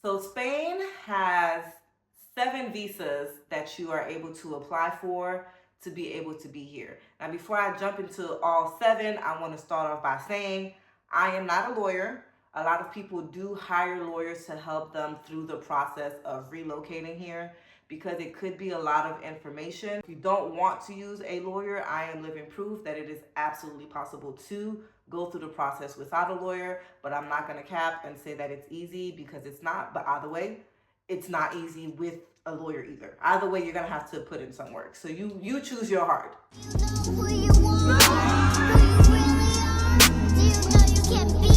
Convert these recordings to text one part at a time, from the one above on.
So Spain has 7 visas that you are able to apply for to be able to be here. Now, before I jump into all 7, I want to start off by saying I am not a lawyer. A lot of people do hire lawyers to help them through the process of relocating here because it could be a lot of information. If you don't want to use a lawyer, I am living proof that it is absolutely possible to go through the process without a lawyer, but I'm not going to cap and say that it's easy because it's not. But either way, it's not easy with a lawyer either. Either way, you're going to have to put in some work. So you choose your heart. You know who you want, who you really are. Do you know you can be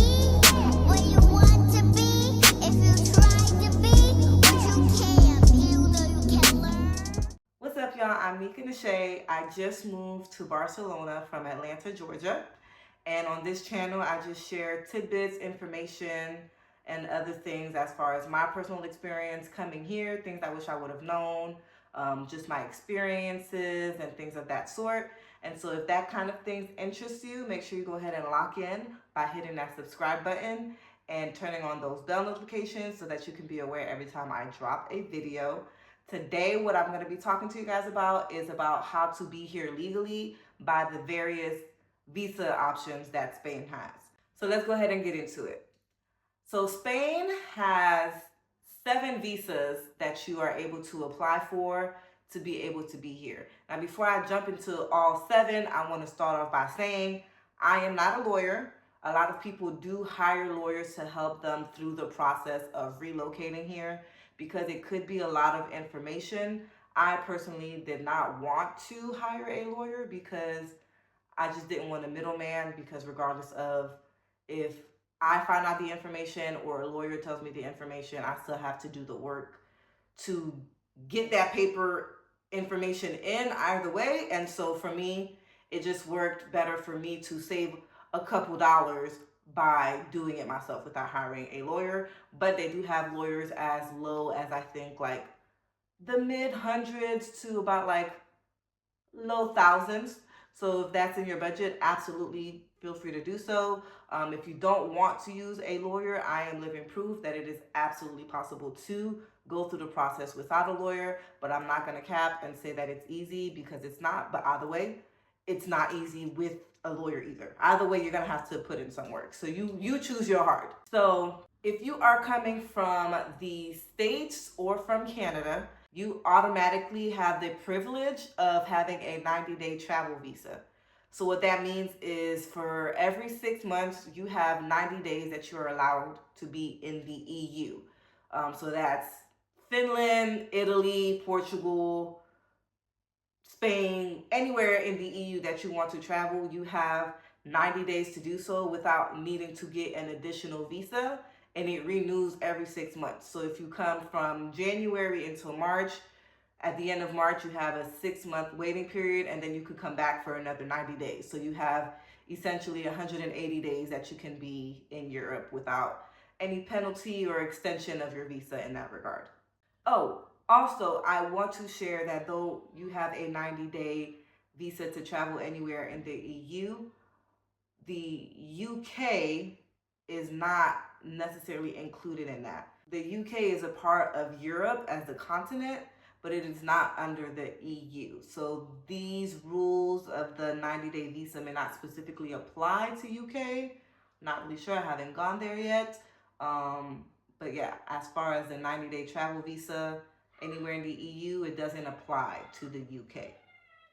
what you want to be? If you try to be what you can, you know you can learn. What's up, y'all? I'm Nikah. I just moved to Barcelona from Atlanta, Georgia. And on this channel, I just share tidbits, information, and other things as far as my personal experience coming here, things I wish I would have known, just my experiences and things of that sort. And so if that kind of things interests you, make sure you go ahead and lock in by hitting that subscribe button and turning on those bell notifications so that you can be aware every time I drop a video. Today, what I'm going to be talking to you guys about is about how to be here legally by the various visa options that Spain has. So let's go ahead and get into it. So Spain has 7 visas that you are able to apply for to be able to be here. Now, before I jump into all 7, I want to start off by saying I am not a lawyer. A lot of people do hire lawyers to help them through the process of relocating here because it could be a lot of information. I personally did not want to hire a lawyer because I just didn't want a middleman, because regardless of if I find out the information or a lawyer tells me the information, I still have to do the work to get that paper information in either way. And so for me, it just worked better for me to save a couple dollars by doing it myself without hiring a lawyer. But they do have lawyers as low as I think like the mid hundreds to about like low thousands. So if that's in your budget, absolutely feel free to do so. If you don't want to use a lawyer, I am living proof that it is absolutely possible to go through the process without a lawyer, but I'm not going to cap and say that it's easy because it's not. But either way, it's not easy with a lawyer either. Either way, you're going to have to put in some work. So you choose your heart. So if you are coming from the States or from Canada, you automatically have the privilege of having a 90-day travel visa. So what that means is for every 6 months, you have 90 days that you're allowed to be in the EU. So that's Finland, Italy, Portugal, Spain, anywhere in the EU that you want to travel, you have 90 days to do so without needing to get an additional visa, and it renews every 6 months. So if you come from January until March, at the end of March, you have a 6-month waiting period, and then you could come back for another 90 days. So you have essentially 180 days that you can be in Europe without any penalty or extension of your visa in that regard. Oh, also, I want to share that though you have a 90-day visa to travel anywhere in the EU, the UK is not necessarily included in that. The UK is a part of Europe as a continent, but it is not under the EU. So these rules of the 90-day visa may not specifically apply to UK. Not really sure, I haven't gone there yet. But yeah, as far as the 90-day travel visa anywhere in the EU, it doesn't apply to the UK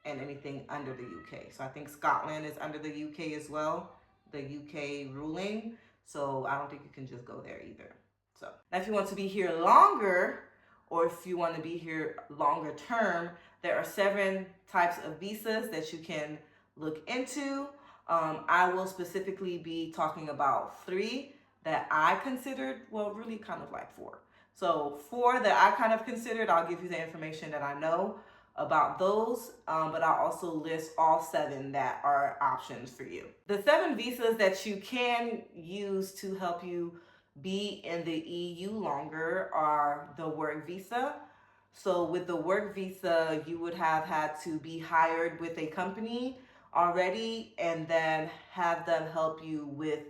and anything under the UK. So I think Scotland is under the UK as well, the UK ruling. So I don't think you can just go there either. So now if you want to be here longer, or if you want to be here longer term, there are 7 types of visas that you can look into. I will specifically be talking about 3 that I considered, well, really kind of like 4. So 4 that I kind of considered, I'll give you the information that I know about those, but I'll also list all 7 that are options for you. The 7 visas that you can use to help you be in the EU longer are the work visa. So with the work visa, you would have had to be hired with a company already and then have them help you with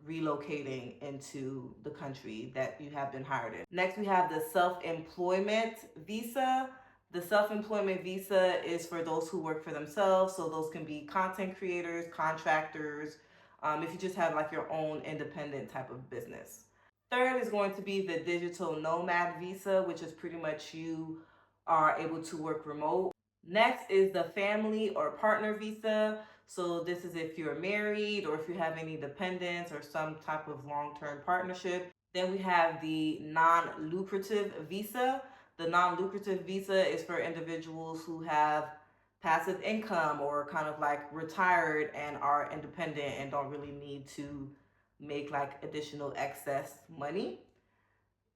relocating into the country that you have been hired in. Next, we have the self-employment visa. The self-employment visa is for those who work for themselves. So those can be content creators, contractors, if you just have like your own independent type of business. Third is going to be the digital nomad visa, which is pretty much you are able to work remote. Next is the family or partner visa. So this is if you're married or if you have any dependents or some type of long-term partnership. Then we have the non-lucrative visa. The non-lucrative visa is for individuals who have passive income or kind of like retired and are independent and don't really need to make like additional excess money.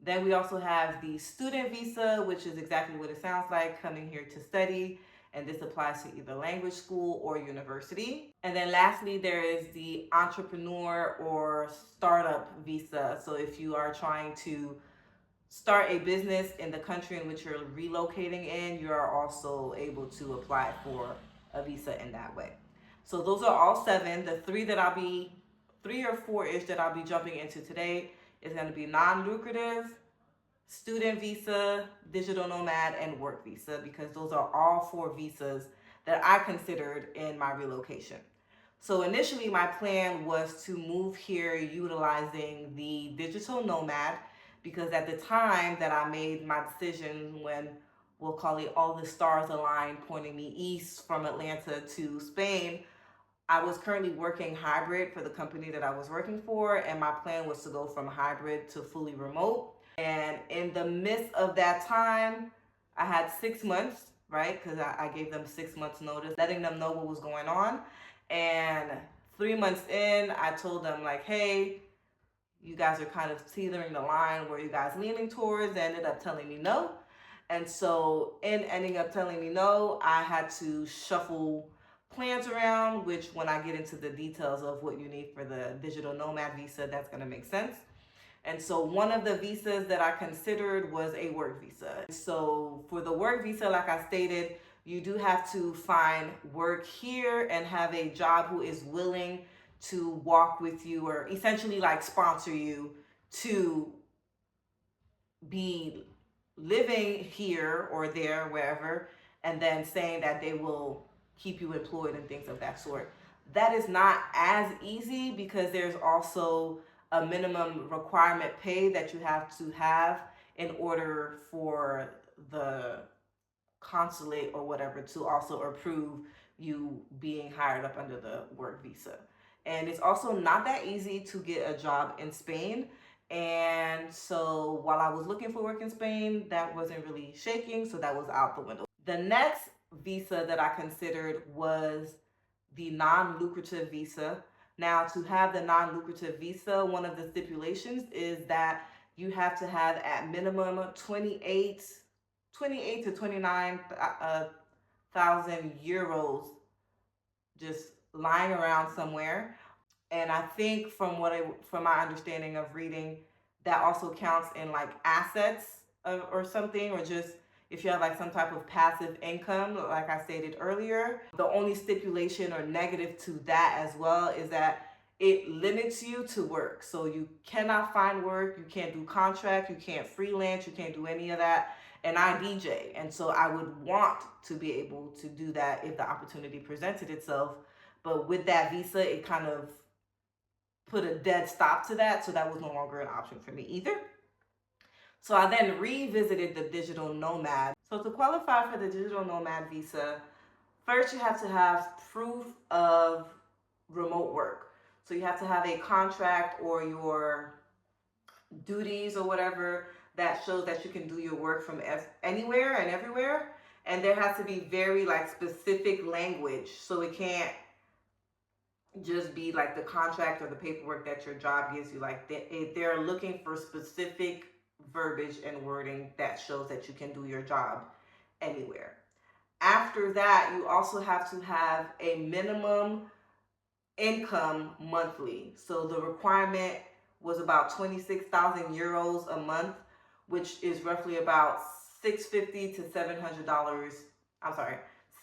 Then we also have the student visa, which is exactly what it sounds like, coming here to study. And this applies to either language school or university. And then lastly, there is the entrepreneur or startup visa. So if you are trying to start a business in the country in which you're relocating in, you are also able to apply for a visa in that way. So those are all 7. The 3 or 4-ish that I'll be jumping into today is going to be non-lucrative, student visa, digital nomad, and work visa, because those are all 4 visas that I considered in my relocation. So initially my plan was to move here utilizing the digital nomad, because at the time that I made my decision, when we'll call it all the stars aligned pointing me east from Atlanta to Spain, I was currently working hybrid for the company that I was working for, and my plan was to go from hybrid to fully remote. And in the midst of that time, I had 6 months, right? Because I gave them 6 months notice, letting them know what was going on. And 3 months in, I told them like, hey, you guys are kind of teetering the line where you guys leaning towards. They ended up telling me no. And so in ending up telling me no, I had to shuffle plans around, which when I get into the details of what you need for the digital nomad visa, that's going to make sense. And so one of the visas that I considered was a work visa. So for the work visa, like I stated, you do have to find work here and have a job who is willing to walk with you or essentially like sponsor you to be living here or there, wherever, and then saying that they will keep you employed and things of that sort. That is not as easy, because there's also a minimum requirement pay that you have to have in order for the consulate or whatever to also approve you being hired up under the work visa. And it's also not that easy to get a job in Spain. And so while I was looking for work in Spain, that wasn't really shaking, so that was out the window. The next visa that I considered was the non-lucrative visa. Now, to have the non-lucrative visa, one of the stipulations is that you have to have at minimum 28 to 29,000 euros just lying around somewhere. And I think from my understanding of reading, that also counts in like assets or something, or just if you have like some type of passive income, like I stated earlier. The only stipulation or negative to that as well is that it limits you to work. So you cannot find work, you can't do contract, you can't freelance, you can't do any of that. And I DJ, and so I would want to be able to do that if the opportunity presented itself. But with that visa, it kind of put a dead stop to that, so that was no longer an option for me either. So I then revisited the digital nomad. So to qualify for the digital nomad visa, first you have to have proof of remote work. So you have to have a contract or your duties or whatever that shows that you can do your work from anywhere and everywhere. And there has to be very like specific language. So it can't just be like the contract or the paperwork that your job gives you. Like they're looking for specific verbiage and wording that shows that you can do your job anywhere. After that, you also have to have a minimum income monthly. So the requirement was about 26,000 euros a month, which is roughly about $650 to $700. I'm sorry,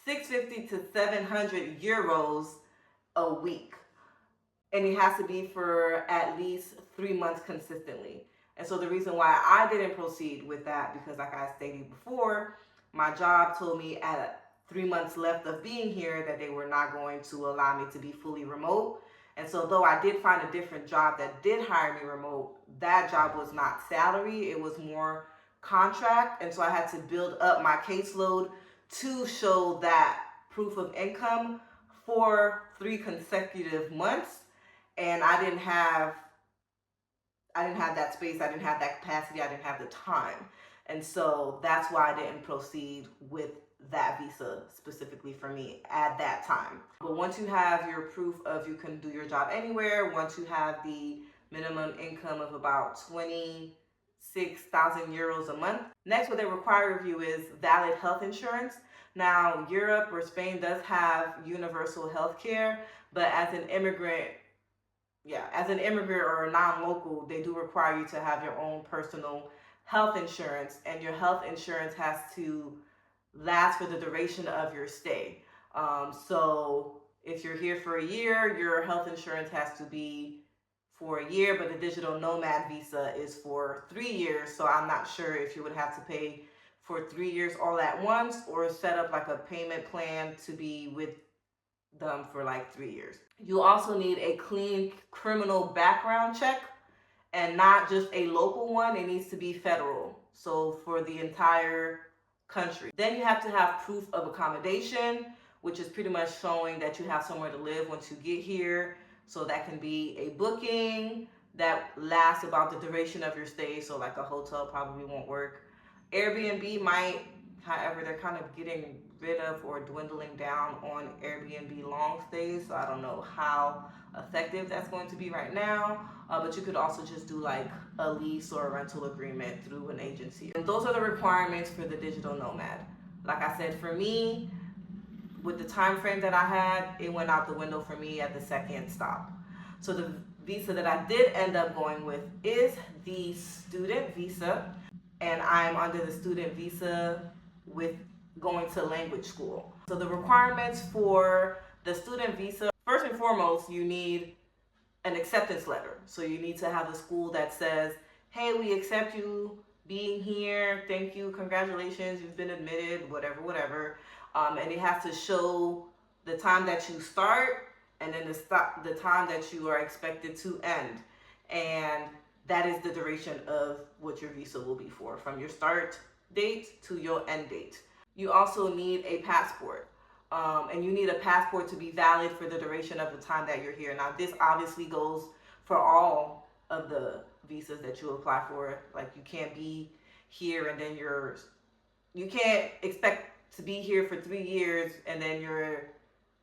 650 to 700 euros a week. and it has to be for at least 3 months consistently. And so the reason why I didn't proceed with that, because like I stated before, my job told me at 3 months left of being here that they were not going to allow me to be fully remote. And so though I did find a different job that did hire me remote, that job was not salary, it was more contract. And so I had to build up my caseload to show that proof of income for 3 consecutive months. And I didn't have that space, I didn't have that capacity, I didn't have the time. And so that's why I didn't proceed with that visa specifically for me at that time. But once you have your proof of you can do your job anywhere, once you have the minimum income of about 26,000 euros a month, next what they require of you is valid health insurance. Now, Europe or Spain does have universal health care, but as an immigrant or a non-local, they do require you to have your own personal health insurance, and your health insurance has to last for the duration of your stay. So if you're here for a year, your health insurance has to be for a year, but the digital nomad visa is for 3 years. So I'm not sure if you would have to pay for 3 years all at once or set up like a payment plan to be with them for like 3 years. You also need a clean criminal background check, and not just a local one, it needs to be federal. So for the entire country. Then you have to have proof of accommodation, which is pretty much showing that you have somewhere to live once you get here. So that can be a booking that lasts about the duration of your stay. So like a hotel probably won't work. Airbnb might, however, they're kind of getting rid of or dwindling down on Airbnb long stays. So I don't know how effective that's going to be right now. But you could also just do like a lease or a rental agreement through an agency. And those are the requirements for the digital nomad. Like I said, for me, with the time frame that I had, it went out the window for me at the second stop. So the visa that I did end up going with is the student visa, and I'm under the student visa with going to language school. So the requirements for the student visa, first and foremost, you need an acceptance letter. So you need to have a school that says, hey, we accept you being here, thank you, congratulations, you've been admitted, whatever. And it has to show the time that you start and then the time that you are expected to end. And that is the duration of what your visa will be for, from your start date to your end date. You also need a passport. And you need a passport to be valid for the duration of the time that you're here. Now, this obviously goes for all of the visas that you apply for. Like, you can't be here and then you can't expect to be here for 3 years and then your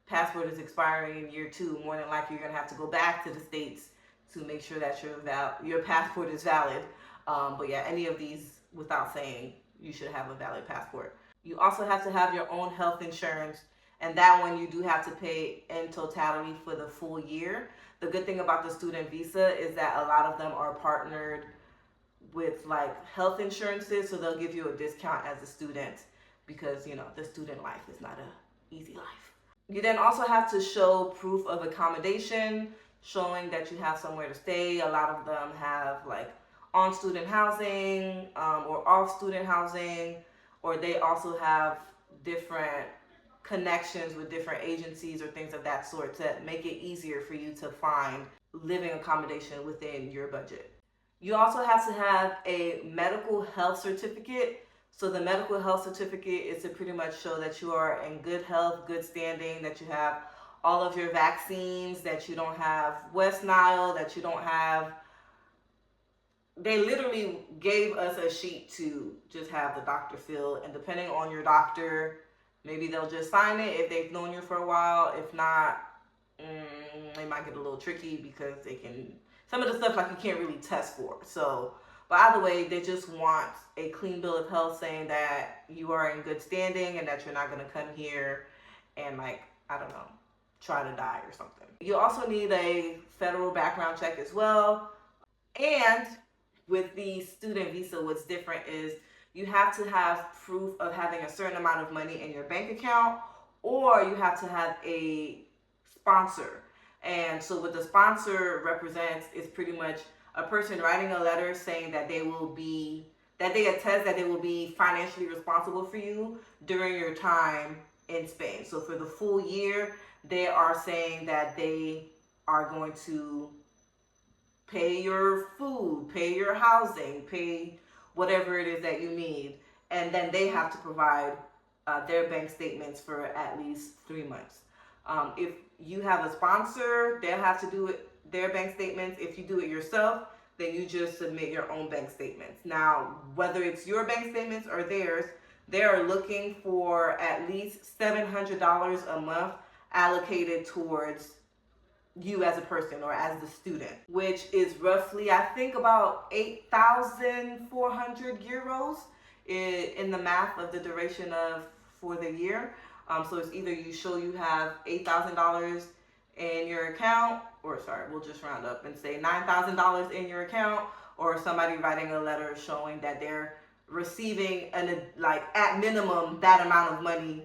passport is expiring in year 2. More than likely, you're gonna have to go back to the States to make sure that your passport is valid. But yeah, any of these, without saying, you should have a valid passport. You also have to have your own health insurance, and that one you do have to pay in totality for the full year. The good thing about the student visa is that a lot of them are partnered with like health insurances, so they'll give you a discount as a student because, you know, the student life is not an easy life. You then also have to show proof of accommodation, showing that you have somewhere to stay. A lot of them have like on student housing or off student housing, or they also have different connections with different agencies or things of that sort to make it easier for you to find living accommodation within your budget. You also have to have a medical health certificate. So the medical health certificate is to pretty much show that you are in good health, good standing, that you have all of your vaccines, that you don't have West Nile, that you don't have... They literally gave us a sheet to just have the doctor fill, and depending on your doctor, maybe they'll just sign it if they've known you for a while. If not, they might get a little tricky because they can... Some of the stuff like you can't really test for. So, but either way, they just want a clean bill of health saying that you are in good standing and that you're not going to come here and like, I don't know, try to die or something. You also need a federal background check as well. And with the student visa, what's different is you have to have proof of having a certain amount of money in your bank account, or you have to have a sponsor. And so what the sponsor represents is pretty much a person writing a letter saying that they attest that they will be financially responsible for you during your time in Spain. So for the full year, they are saying that they are going to pay your food, pay your housing, pay whatever it is that you need. And then they have to provide their bank statements for at least 3 months. If you have a sponsor, they'll have to do it, their bank statements. If you do it yourself, then you just submit your own bank statements. Now, whether it's your bank statements or theirs, they are looking for at least $700 a month allocated towards you as a person or as the student, which is roughly, I think, about 8,400 euros in the math of the duration of for the year. So it's either you show you have $8,000 in your account, or sorry, we'll just round up and say $9,000 in your account, or somebody writing a letter showing that they're receiving like at minimum that amount of money.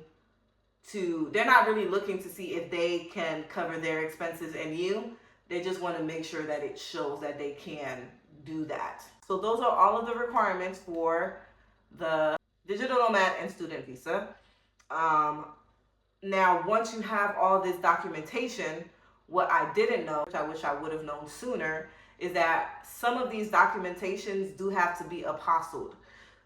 They're not really looking to see if they can cover their expenses and you. They just want to make sure that it shows that they can do that. So those are all of the requirements for the digital nomad and student visa. Now, once you have all this documentation, what I didn't know, which I wish I would have known sooner, is that some of these documentations do have to be apostilled.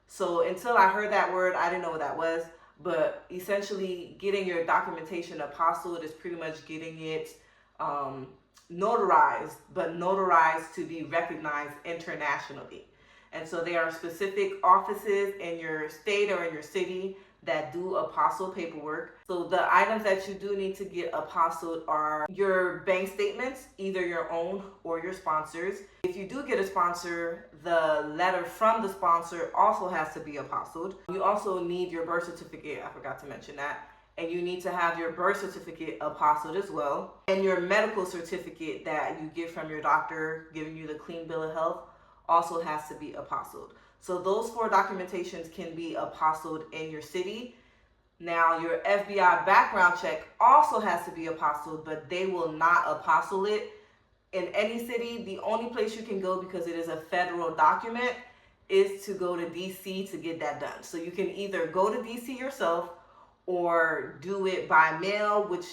So until I heard that word, I didn't know what that was. But essentially, getting your documentation apostilled is pretty much getting it notarized, but notarized to be recognized internationally. And so there are specific offices in your state or in your city that do apostle paperwork. So the items that you do need to get apostilled are your bank statements, either your own or your sponsors. If you do get a sponsor, the letter from the sponsor also has to be apostilled. You also need your birth certificate, I forgot to mention that. And you need to have your birth certificate apostilled as well. And your medical certificate that you get from your doctor giving you the clean bill of health also has to be apostilled. So those 4 documentations can be apostilled in your city. Now, your FBI background check also has to be apostilled, but they will not apostille it in any city. The only place you can go, because it is a federal document, is to go to DC to get that done. So you can either go to DC yourself or do it by mail, which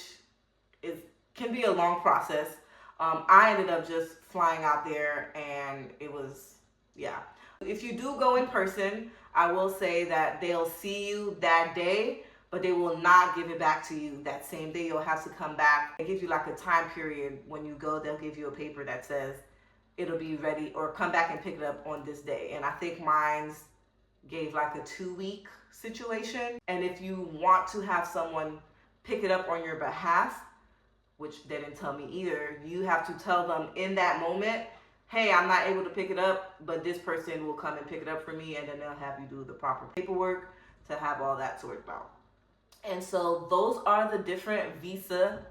can be a long process. I ended up just flying out there, and it was, yeah. If you do go in person, I will say that they'll see you that day, but they will not give it back to you that same day. You'll have to come back. They give you like a time period. When you go, they'll give you a paper that says it'll be ready, or come back and pick it up on this day. And I think mine's gave like a 2-week situation. And if you want to have someone pick it up on your behalf, which they didn't tell me either, you have to tell them in that moment, hey, I'm not able to pick it up, but this person will come and pick it up for me, and then they'll have you do the proper paperwork to have all that sorted out. And so those are the different visa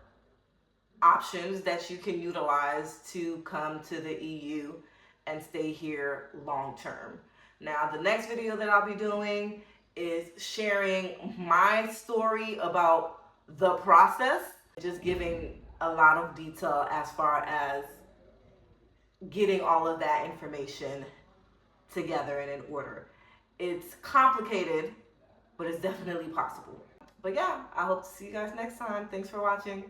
options that you can utilize to come to the EU and stay here long term. Now, the next video that I'll be doing is sharing my story about the process, just giving a lot of detail as far as getting all of that information together and in order. It's complicated, but it's definitely possible. But yeah, I hope to see you guys next time. Thanks for watching.